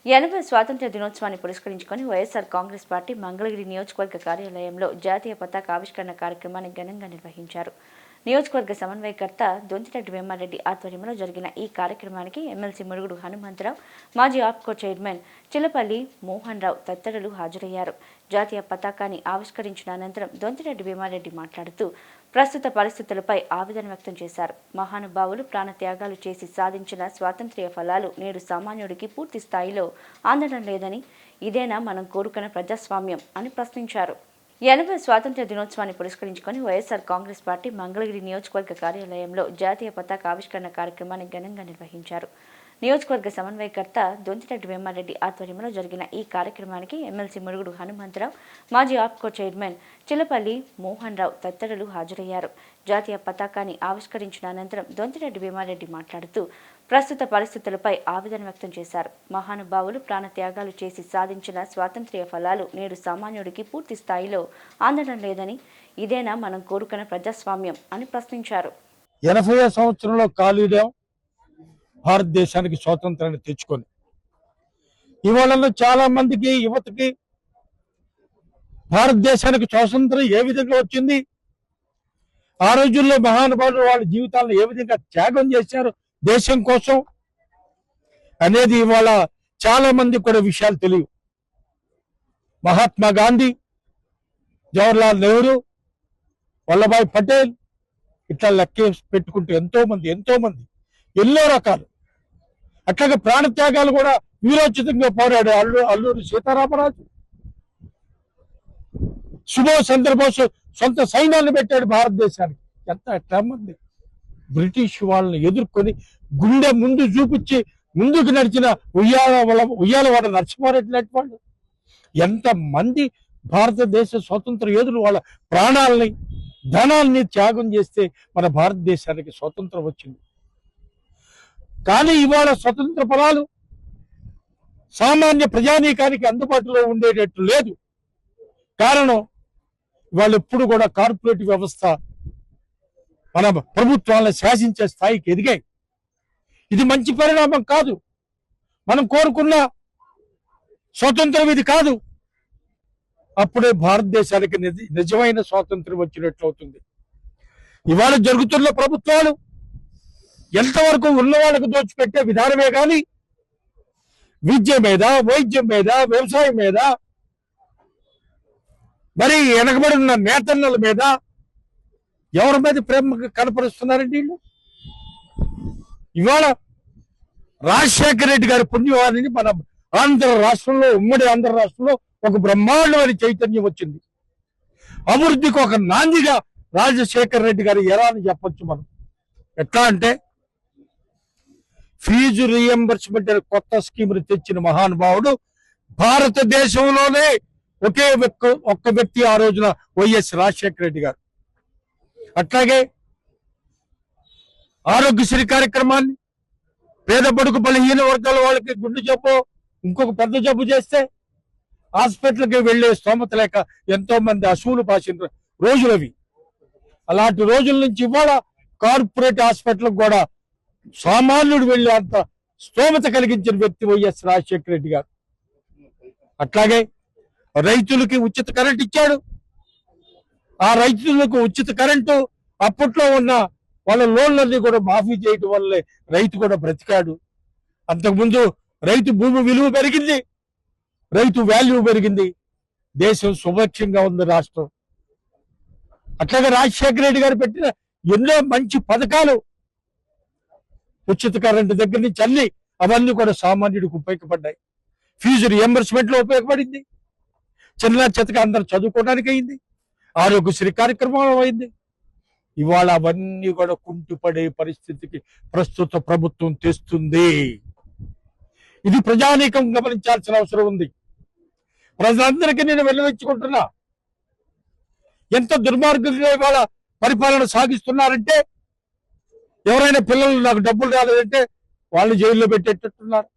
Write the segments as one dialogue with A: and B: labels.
A: 80వ స్వాతంత్ర్య దినోత్సవాన్ని పురస్కరించుకొని వైఎస్ఆర్ కాంగ్రెస్ పార్టీ మంగళగిరి నియోజకవర్గ కార్యాలయంలో జాతీయ పతాక ఆవిష్కరణ కార్యక్రమాన్ని ఘనంగా నిర్వహించారు. నియోజకవర్గ సమన్వయకర్త దొంతిరెడ్డి వేమారెడ్డి ఆధ్వర్యంలో జరిగిన ఈ కార్యక్రమానికి ఎమ్మెల్సీ మురుగుడు హనుమంతరావు, మాజీ ఆప్కో చైర్మన్ చిలపల్లి మోహన్ రావు తదితరులు హాజరయ్యారు. జాతీయ పతాకాన్ని ఆవిష్కరించిన అనంతరం దొంతిరెడ్డి వేమారెడ్డి మాట్లాడుతూ ప్రస్తుత పరిస్థితులపై ఆవేదన వ్యక్తం చేశారు. మహానుభావులు ప్రాణత్యాగాలు చేసి సాధించిన స్వాతంత్ర్య ఫలాలు నేడు సామాన్యుడికి పూర్తి స్థాయిలో అందడం లేదని, ఇదేనా మనం కోరుకున్న ప్రజాస్వామ్యం అని ప్రశ్నించారు. 80వ స్వాతంత్ర్య దినోత్సవాన్ని పురస్కరించుకొని వైఎస్ఆర్ కాంగ్రెస్ పార్టీ మంగళగిరి నియోజకవర్గ కార్యాలయంలో జాతీయ పతాక ఆవిష్కరణ కార్యక్రమాన్ని ఘనంగా నిర్వహించారు. నియోజకవర్గ సమన్వయకర్త దొంతిరెడ్డి వేమారెడ్డి ఆధ్వర్యంలో జరిగిన ఈ కార్యక్రమానికి ఎమ్మెల్సీ మురుగుడు హనుమంతరావు, మాజీ ఆప్కో చైర్మన్ చిలపల్లి మోహన్ రావు తదితరులు హాజరయ్యారు. జాతీయ పతాకాన్ని ఆవిష్కరించిన అనంతరం దొంతిరెడ్డి వేమారెడ్డి మాట్లాడుతూ ప్రస్తుత పరిస్థితులపై ఆవేదన వ్యక్తం చేశారు. మహానుభావులు ప్రాణత్యాగాలు చేసి సాధించిన స్వాతంత్ర్య ఫలాలు నేడు సామాన్యుడికి పూర్తి స్థాయిలో అందడం లేదని, ఇదేనా మనం కోరుకున్న ప్రజాస్వామ్యం అని ప్రశ్నించారు.
B: 80వ సంవత్సరంలో కాలీడం భారతదేశానికి స్వాతంత్రాన్ని తెచ్చుకొని ఇవాళ చాలా మందికి యువతకి భారతదేశానికి స్వాతంత్రం ఏ విధంగా వచ్చింది, ఆ రోజుల్లో మహానుభావులు వాళ్ళ జీవితాలను ఏ విధంగా త్యాగం చేశారు దేశం కోసం అనేది ఇవాళ చాలా మంది కూడా విషయాలు తెలియవు. మహాత్మా గాంధీ, జవహర్లాల్ నెహ్రూ, వల్లభాయ్ పటేల్ ఇట్లా లెక్క పెట్టుకుంటూ ఎంతో మంది ఎన్నో రకాలు అట్లాగే ప్రాణత్యాగాలు కూడా వీరోచితంగా పోరాడు. అల్లూరి సీతారామరాజు, సుభాష్ చంద్రబోస్ సొంత సైన్యాన్ని పెట్టాడు భారతదేశానికి. ఎట్లా మంది బ్రిటిష్ వాళ్ళని ఎదుర్కొని గుండె ముందు చూపించి ముందుకు నడిచిన ఉయ్యాలవాడ నరసింహారెడ్డి లాంటి వాళ్ళు ఎంతమంది భారతదేశ స్వతంత్ర యోధులు వాళ్ళ ప్రాణాలని ధనాల్ని త్యాగం చేస్తే మన భారతదేశానికి స్వతంత్రం వచ్చింది. కానీ ఇవాళ స్వతంత్ర ఫలాలు సామాన్య ప్రజానీకానికి అందుబాటులో ఉండేటట్టు లేదు. కారణం వాళ్ళు ఎప్పుడు కూడా కార్పొరేట్ వ్యవస్థ మన ప్రభుత్వాలను శాసించే స్థాయికి ఎదిగాయి. ఇది మంచి పరిణామం కాదు. మనం కోరుకున్న స్వతంత్రం ఇది కాదు. అప్పుడే భారతదేశానికి నిజమైన స్వాతంత్రం వచ్చినట్లు అవుతుంది. ఇవాళ జరుగుతున్న ప్రభుత్వాలు ఎంతవరకు ఉన్న వాళ్ళకు దోచిపెట్టే విధానమే కానీ విద్య మీద, వైద్యం మీద, వ్యవసాయం మీద, మరి వెనకబడి ఉన్న నేతన్నల మీద ఎవరి మీద ప్రేమ కనపరుస్తున్నారండి వీళ్ళు. ఇవాళ రాజశేఖర రెడ్డి గారి పుణ్యవాణిని మన ఆంధ్ర రాష్ట్రంలో, ఉమ్మడి ఆంధ్ర రాష్ట్రంలో ఒక బ్రహ్మాండమైన చైతన్యం వచ్చింది. అభివృద్ధికి ఒక నాందిగా రాజశేఖర రెడ్డి గారు ఎలా అని చెప్పొచ్చు మనం. ఎట్లా అంటే ఫీజు రీఎంబర్స్మెంట్ అనే కొత్త స్కీమ్ని తెచ్చిన మహానుభావుడు భారతదేశంలోనే ఒక్క వ్యక్తి ఆ రోజున వైఎస్ రాజశేఖర రెడ్డి గారు. అట్లాగే ఆరోగ్యశ్రీ కార్యక్రమాన్ని పేద బడుగు బలహీన వర్గాల వాళ్ళకి గుండె జబ్బు, ఇంకొక పెద్ద జబ్బు చేస్తే హాస్పిటల్కి వెళ్లే స్తోమత లేక ఎంతో మంది అసూలు పాసిన రోజులవి. అలాంటి రోజుల నుంచి ఇవాళ కార్పొరేట్ హాస్పిటల్ కూడా సామాన్యుడు వెళ్లే అంత స్తోమత కలిగించిన వ్యక్తి వైఎస్ రాజశేఖర రెడ్డి గారు. అట్లాగే రైతులకి ఉచిత కరెంట్ ఇచ్చాడు. ఆ రైతులకు ఉచిత కరెంటు అప్పట్లో ఉన్న వాళ్ళ లోన్లన్నీ కూడా మాఫీ చేయడం వల్లే రైతు కూడా బ్రతికాడు. అంతకుముందు రైతు భూమి విలువ పెరిగింది, రైతు వాల్యూ పెరిగింది, దేశం సుభిక్షంగా ఉంది రాష్ట్రం. అట్లాగే రాజశేఖర రెడ్డి గారు పెట్టిన ఎన్నో మంచి పథకాలు, ఉచిత కరెంటు దగ్గర నుంచి అన్ని అవన్నీ కూడా సామాన్యుడికి ఉపయోగపడ్డాయి. ఫీజు రియంబర్స్మెంట్ లో ఉపయోగపడింది, చిన్న చితక అందరు చదువుకోవడానికి అయింది, ఆరోగ్యశ్రీ కార్యక్రమం అయింది. ఇవాళ అవన్నీ కూడా కుంటుపడే పరిస్థితికి ప్రస్తుత ప్రభుత్వం తెస్తుంది. ఇది ప్రజానీకం గమనించాల్సిన అవసరం ఉంది. ప్రజలందరికీ నేను వెల్లడించుకుంటున్నా, ఎంత దుర్మార్గంగా ఇవాళ పరిపాలన సాగిస్తున్నారంటే, ఎవరైనా పిల్లలు నాకు డబ్బులు రాలేదంటే వాళ్ళు జైల్లో పెట్టేటట్టున్నారు.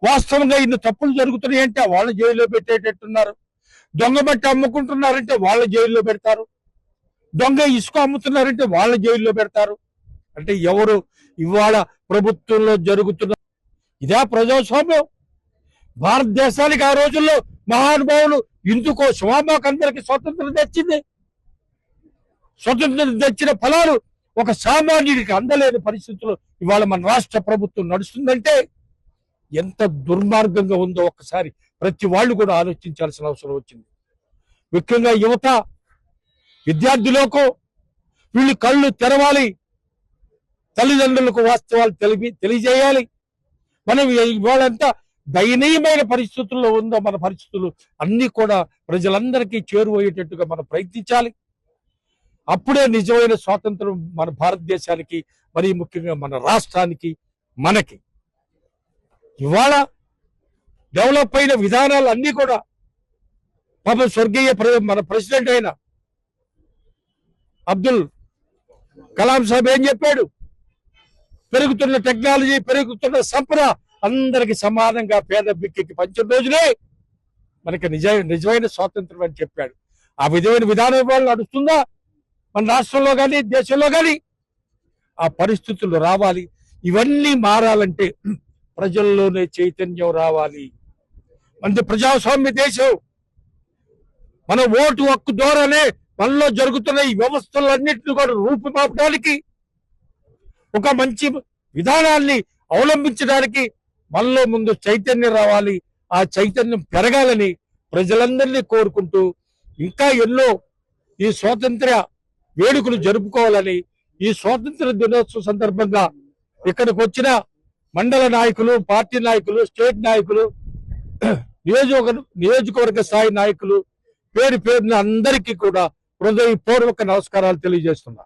B: వాస్తవంగా ఇన్ని తప్పులు జరుగుతున్నాయి అంటే వాళ్ళు జైల్లో పెట్టేటట్టున్నారు. దొంగ బట్టి అమ్ముకుంటున్నారంటే వాళ్ళ జైల్లో పెడతారు. దొంగ ఇసుక అమ్ముతున్నారంటే వాళ్ళ జైల్లో పెడతారు. అంటే ఎవరు ఇవాళ ప్రభుత్వంలో జరుగుతున్న ఇదే ప్రజాస్వామ్యం? భారతదేశానికి ఆ రోజుల్లో మహానుభావులు ఇందుకోసం మాకందరికి స్వతంత్రం తెచ్చింది. స్వతంత్రం తెచ్చిన ఫలాలు ఒక సామాన్యుడికి అందలేని పరిస్థితుల్లో ఇవాళ మన రాష్ట్ర ప్రభుత్వం నడుస్తుందంటే ఎంత దుర్మార్గంగా ఉందో ఒక్కసారి ప్రతి వాళ్ళు కూడా ఆలోచించాల్సిన అవసరం వచ్చింది. ముఖ్యంగా యువత, విద్యార్థులకు వీళ్ళు కళ్ళు తెరవాలి, తల్లిదండ్రులకు వాస్తవాలు తెలియజేయాలి. మనం ఇవాళంతా దయనీయమైన పరిస్థితుల్లో ఉందో మన పరిస్థితులు అన్ని కూడా ప్రజలందరికీ చేరువయ్యేటట్టుగా మనం ప్రయత్నించాలి. అప్పుడే నిజమైన స్వాతంత్రం మన భారతదేశానికి, మరి ముఖ్యంగా మన రాష్ట్రానికి, మనకి. ఇవాళ డెవలప్ అయిన విధానాలు అన్నీ కూడా పాపం స్వర్గీయ మన ప్రెసిడెంట్ అయిన అబ్దుల్ కలాం సాహెబ్ ఏం చెప్పాడు? పెరుగుతున్న టెక్నాలజీ, పెరుగుతున్న సంపద అందరికి సమానంగా పేద బిక్కి పంచిన రోజునే మనకి నిజమైన స్వాతంత్రం అని చెప్పాడు. ఆ విధమైన విధానం ఇవాళ నడుస్తుందా మన రాష్ట్రంలో కానీ దేశంలో కానీ? ఆ పరిస్థితులు రావాలి. ఇవన్నీ మారాలంటే ప్రజల్లోనే చైతన్యం రావాలి. మనది ప్రజాస్వామ్య దేశం. మన ఓటు హక్కు ద్వారానే మనలో జరుగుతున్న ఈ వ్యవస్థలన్నింటినీ కూడా రూపుమాపడానికి, ఒక మంచి విధానాన్ని అవలంబించడానికి మనలో ముందు చైతన్యం రావాలి. ఆ చైతన్యం పెరగాలని ప్రజలందరినీ కోరుకుంటూ ఇంకా ఎన్నో ఈ స్వాతంత్ర వేడుకలు జరుపుకోవాలని, ఈ స్వాతంత్ర దినోత్సవం సందర్భంగా ఇక్కడికి వచ్చిన మండల నాయకులు, పార్టీ నాయకులు, స్టేట్ నాయకులు, నియోజకవర్గ స్థాయి నాయకులు పేరున అందరికీ కూడా హృదయపూర్వక నమస్కారాలు తెలియజేస్తున్నా.